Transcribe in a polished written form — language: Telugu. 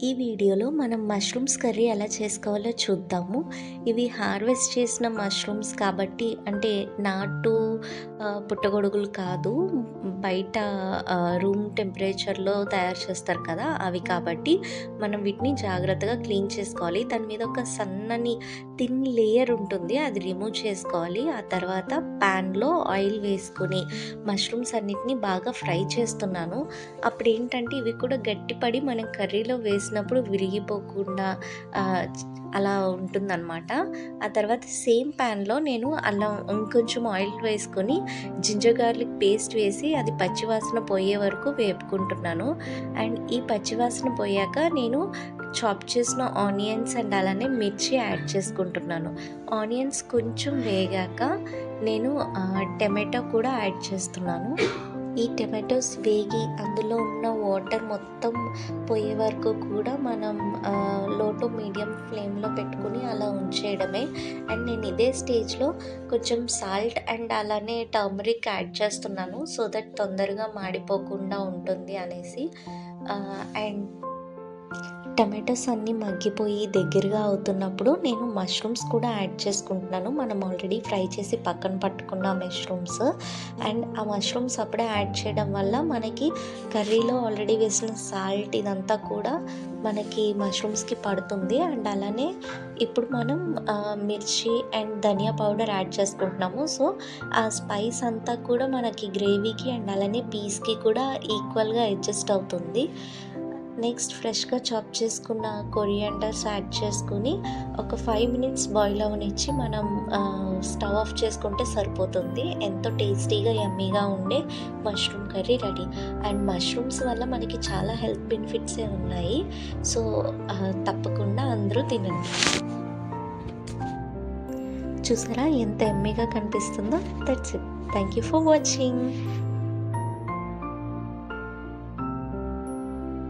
ఈ వీడియోలో మనం మష్రూమ్స్ కర్రీ ఎలా చేసుకోవాలో చూద్దాము. ఇవి హార్వెస్ట్ చేసిన మష్రూమ్స్ కాబట్టి అంటే నాటు పుట్టగొడుగులు కాదు. బయట రూమ్ టెంపరేచర్‌లో తయారు చేస్తారు కదా! అవి కాబట్టి మనం వీటిని జాగ్రత్తగా క్లీన్ చేసుకోవాలి. దాని మీద ఒక సన్నని థిన్ లేయర్ ఉంటుంది. అది రిమూవ్ చేసుకోవాలి. ఆ తర్వాత ప్యాన్‌లో ఆయిల్ వేసుకొని మష్రూమ్స్ అన్నిటిని బాగా ఫ్రై చేస్తున్నాను. అప్పుడేంటంటే ఇవి కూడా గట్టిపడి మనం కర్రీలో వేసినప్పుడు విరిగిపోకుండా అలా ఉంటుందన్నమాట. ఆ తర్వాత సేమ్ ప్యాన్‌లో నేను అల్లం ఇంకొంచెం ఆయిల్ వేసుకొని జింజర్ గార్లిక్ పేస్ట్ వేసి అది పచ్చివాసన పోయే వరకు వేపుకుంటున్నాను. అండ్ ఈ పచ్చివాసన పోయాక నేను చాప్ చేసిన ఆనియన్స్ అండ్ అలానే మిర్చి యాడ్ చేసుకుంటున్నాను. ఆనియన్స్ కొంచెం వేగాక నేను టమాటో కూడా యాడ్ చేస్తున్నాను. ఈ టమాటోస్ వేగి అందులో ఉన్న వాటర్ మొత్తం పోయే వరకు కూడా మనం లో టు మీడియం ఫ్లేమ్లో పెట్టుకుని అలా ఉంచేయడమే. అండ్ నేను ఇదే స్టేజ్లో కొంచెం సాల్ట్ అండ్ అలానే టర్మరిక్ యాడ్ చేస్తున్నాను సో దట్ తొందరగా మాడిపోకుండా ఉంటుంది అనేసి. అండ్ టమాటోస్ అన్నీ మగ్గిపోయి దగ్గరగా అవుతున్నప్పుడు నేను మష్రూమ్స్ కూడా యాడ్ చేసుకుంటున్నాను. మనం ఆల్రెడీ ఫ్రై చేసి పక్కన పట్టుకున్న మష్రూమ్స్. అండ్ ఆ మష్రూమ్స్ అప్పుడే యాడ్ చేయడం వల్ల మనకి కర్రీలో ఆల్రెడీ వేసిన సాల్ట్ ఇదంతా కూడా మనకి మష్రూమ్స్కి పడుతుంది. అండ్ అలానే ఇప్పుడు మనం మిర్చి అండ్ ధనియా పౌడర్ యాడ్ చేసుకుంటున్నాము. సో ఆ స్పైస్ అంతా కూడా మనకి గ్రేవీకి అండ్ అలానే పీస్కి కూడా ఈక్వల్గా అడ్జస్ట్ అవుతుంది. నెక్స్ట్ ఫ్రెష్గా చాప్ చేసుకున్న కొరియాండర్స్ యాడ్ చేసుకుని ఒక 5 మినిట్స్ బాయిల్ అవ్వనిచ్చి మనం స్టవ్ ఆఫ్ చేసుకుంటే సరిపోతుంది. ఎంతో టేస్టీగా యమ్మీగా ఉండే mushroom curry ready. And mushrooms వల్ల మనకి చాలా హెల్త్ బెనిఫిట్సే ఉన్నాయి. సో తప్పకుండా అందరూ తినండి. చూసారా ఎంత యమ్మీగా కనిపిస్తుందో. That's it. Thank you for watching.